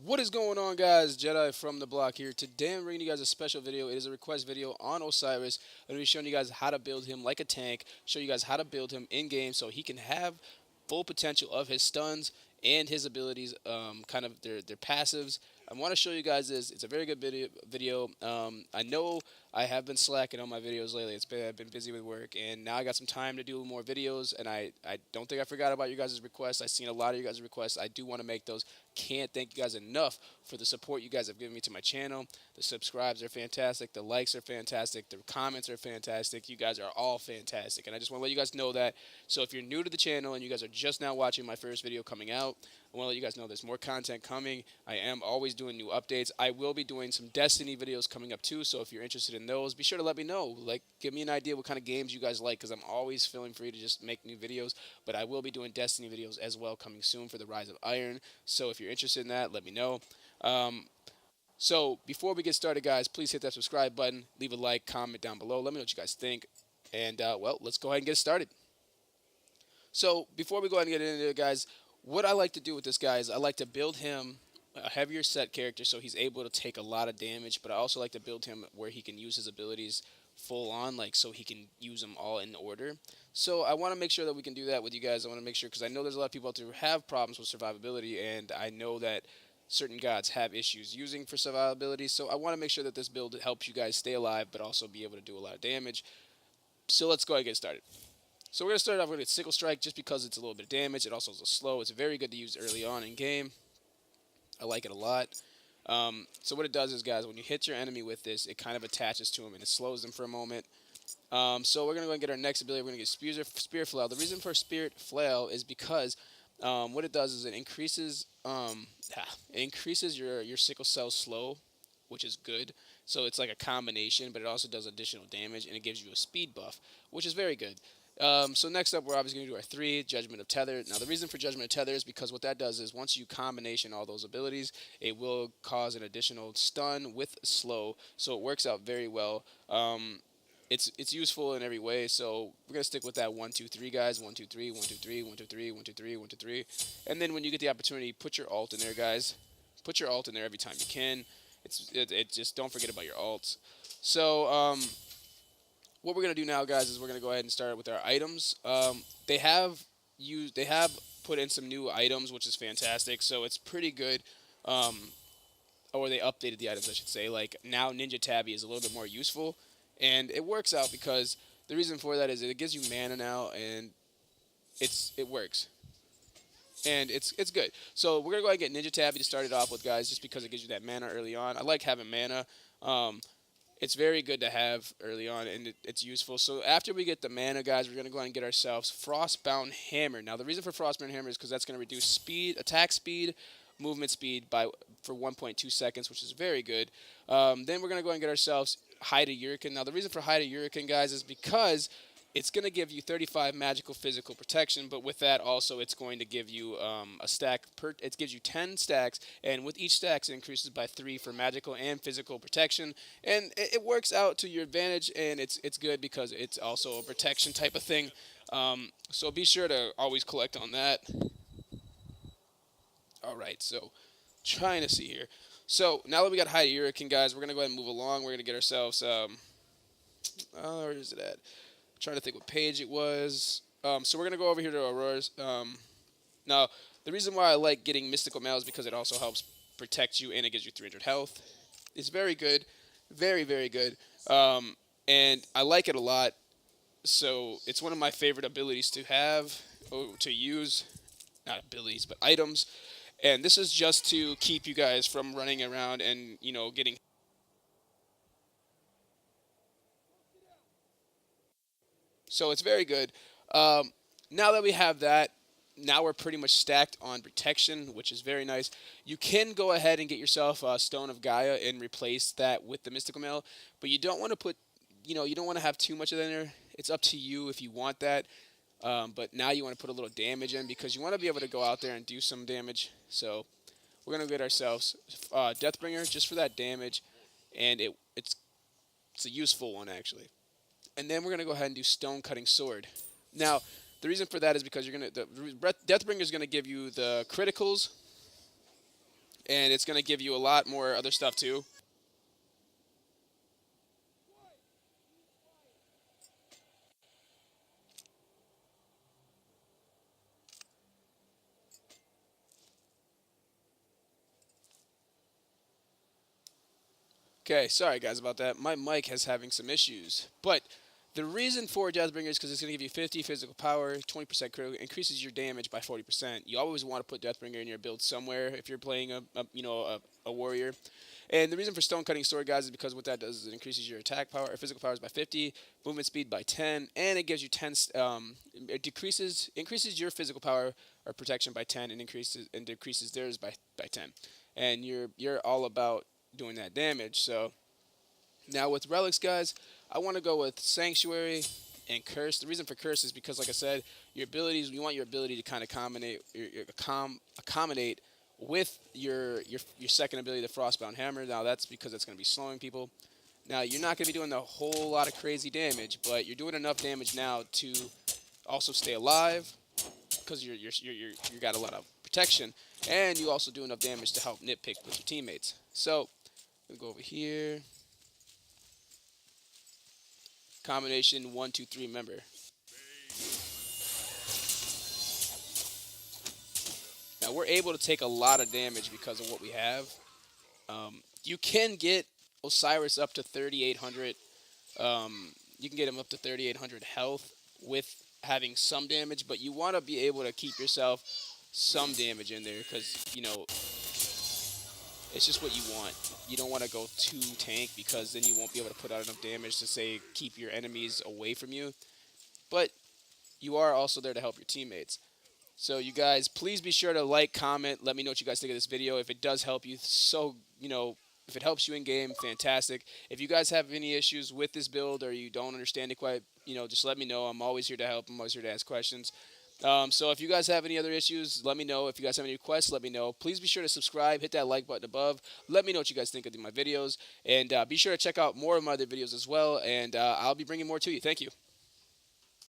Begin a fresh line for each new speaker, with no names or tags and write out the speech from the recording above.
What is going on, guys? Jedi from the block here. Today I'm bringing you guys a special video. It is a request video on Osiris. I'm going to be showing you guys how to build him like a tank, show you guys how to build him in game so he can have full potential of his stuns and his abilities, kind of their passives. I want to show you guys this. It's a very good video. I know I have been slacking on my videos lately. I've been busy with work, and now I got some time to do more videos. And I don't think I forgot about you guys' requests. I've seen a lot of you guys' requests. I do want to make those. Can't thank you guys enough for the support you guys have given me to my channel. The subscribes are fantastic. The likes are fantastic. The comments are fantastic. You guys are all fantastic, and I just want to let you guys know that. So if you're new to the channel and you guys are just now watching my first video coming out, I want to let you guys know there's more content coming. I am always doing new updates. I will be doing some Destiny videos coming up too, so if you're interested in those, be sure to let me know. Like, give me an idea what kind of games you guys like, because I'm always feeling free to just make new videos. But I will be doing Destiny videos as well coming soon for the Rise of Iron. So if you're interested in that, let me know. So before we get started, guys, please hit that subscribe button, leave a like, comment down below. Let me know what you guys think. And, well, let's go ahead and get started. So before we go ahead and get into it, guys, what I like to do with this guy is I like to build him a heavier set character so he's able to take a lot of damage, but I also like to build him where he can use his abilities full on, like so he can use them all in order. So I want to make sure that we can do that with you guys. I want to make sure, because I know there's a lot of people out there who have problems with survivability, and I know that certain gods have issues using for survivability. So I want to make sure that this build helps you guys stay alive, but also be able to do a lot of damage. So let's go ahead and get started. So we're going to start off with Sickle Strike just because it's a little bit of damage. It also is a slow. It's very good to use early on in game. I like it a lot. So what it does is, guys, when you hit your enemy with this, it kind of attaches to him and it slows them for a moment. So we're going to go and get our next ability. We're going to get Spear Flail. The reason for Spirit Flail is because what it does is it increases your sickle cell slow, which is good. So it's like a combination, but it also does additional damage, and it gives you a speed buff, which is very good. So next up, we're obviously going to do our 3, Judgment of Tether. Now, the reason for Judgment of Tether is because what that does is once you combination all those abilities, it will cause an additional stun with slow, so it works out very well. It's useful in every way, so we're going to stick with that 1, 2, 3, guys. 1, 2, 3, 1, 2, 3, 1, 2, 3, 1, 2, 3, 1, 2, 3. And then when you get the opportunity, put your ult in there, guys. Put your ult in there every time you can. Just don't forget about your ults. So, what we're gonna do now, guys, is we're gonna go ahead and start with our items. They have put in some new items, which is fantastic. So it's pretty good. Or they updated the items, I should say. Like now, Ninja Tabby is a little bit more useful, and it works out because the reason for that is it gives you mana now, and it works. And it's good. So we're gonna go ahead and get Ninja Tabby to start it off with, guys, just because it gives you that mana early on. I like having mana. It's very good to have early on, and it's useful. So after we get the mana, guys, we're going to go ahead and get ourselves Frostbound Hammer. Now, the reason for Frostbound Hammer is because that's going to reduce speed, attack speed, movement speed for 1.2 seconds, which is very good. Then we're going to go ahead and get ourselves Hide of Hurricane. Now, the reason for Hide of Hurricane, guys, is because it's going to give you 35 magical physical protection, but with that also it's going to give you a stack. It gives you 10 stacks, and with each stack it increases by 3 for magical and physical protection, and it works out to your advantage, and it's good because it's also a protection type of thing. So be sure to always collect on that. All right, so trying to see here. So now that we got Hide of Hurricane, guys, we're going to go ahead and move along. We're going to get ourselves, where is it at? Trying to think what page it was. So we're going to go over here to Aurora's. Now, the reason why I like getting Mystical Mail is because it also helps protect you, and it gives you 300 health. It's very good. Very, very good. And I like it a lot. So it's one of my favorite abilities to have, or to use. Not abilities, but items. And this is just to keep you guys from running around and, getting... So it's very good. Now that we have that, now we're pretty much stacked on protection, which is very nice. You can go ahead and get yourself a Stone of Gaia and replace that with the Mystical Mail, but you don't want to put, you don't want to have too much of that in there. It's up to you if you want that. But now you want to put a little damage in because you want to be able to go out there and do some damage. So we're going to get ourselves Deathbringer just for that damage, and it's a useful one, actually. And then we're going to go ahead and do Stone Cutting Sword. Now, the reason for that is because Deathbringer is going to give you the criticals and it's going to give you a lot more other stuff too. Okay, sorry guys about that. My mic has having some issues. But the reason for Deathbringer is because it's going to give you 50 physical power, 20% critical, increases your damage by 40%. You always want to put Deathbringer in your build somewhere if you're playing a warrior. And the reason for Stone Cutting Sword, guys, is because what that does is it increases your attack power or physical powers by 50, movement speed by 10, and it gives you 10. It increases your physical power or protection by 10, and decreases theirs by 10. And you're all about doing that damage. So now with relics, guys, I want to go with sanctuary and curse. The reason for curse is because, like I said, your abilities. You want your ability to kind of accommodate with your second ability, the frostbound hammer. Now that's because it's going to be slowing people. Now you're not going to be doing a whole lot of crazy damage, but you're doing enough damage now to also stay alive because you got a lot of protection, and you also do enough damage to help nitpick with your teammates. So we'll go over here. Combination 1, 2, 3 member. Now we're able to take a lot of damage because of what we have. You can get Osiris up to 3,800. You can get him up to 3,800 health with having some damage, but you want to be able to keep yourself some damage in there because it's just what you want. You don't want to go too tank because then you won't be able to put out enough damage to say keep your enemies away from you. But you are also there to help your teammates. So you guys, please be sure to like, comment, let me know what you guys think of this video. If it does help you, if it helps you in game, fantastic. If you guys have any issues with this build or you don't understand it quite, just let me know. I'm always here to help. I'm always here to ask questions. So if you guys have any other issues, let me know. If you guys have any requests, let me know. Please be sure to subscribe, hit that like button above. Let me know what you guys think of my videos. And be sure to check out more of my other videos as well. And I'll be bringing more to you. Thank you.